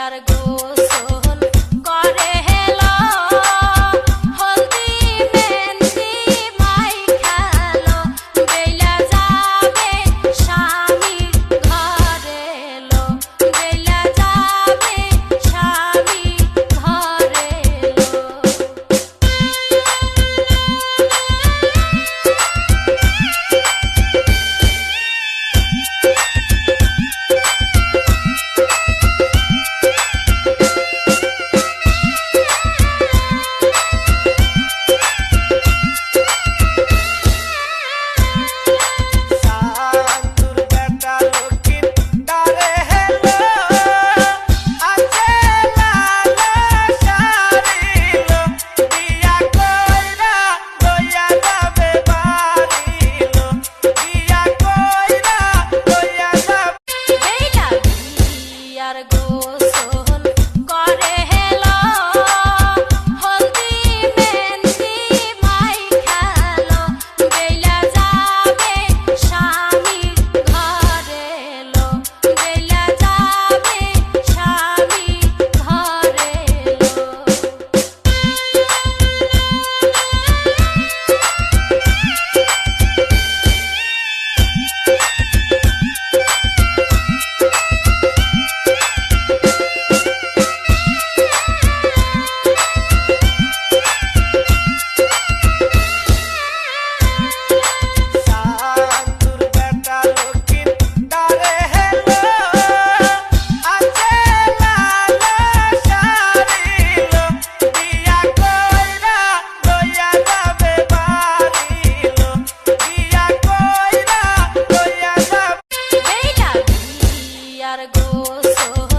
আর গোসল করে হেলো হলদি মেহেন্দি মাইখালো বেলা যাবে স্বামীর ঘরে এলো বেলা যাবে স্বামীর ঘরে এলো আর গোসল করে হেলো হলদি মেহেন্দি মাইখালো বেলা যাবে স্বামীর ঘরে এলো বেলা যাবে স্বামীর ঘরে এলো আর গোসল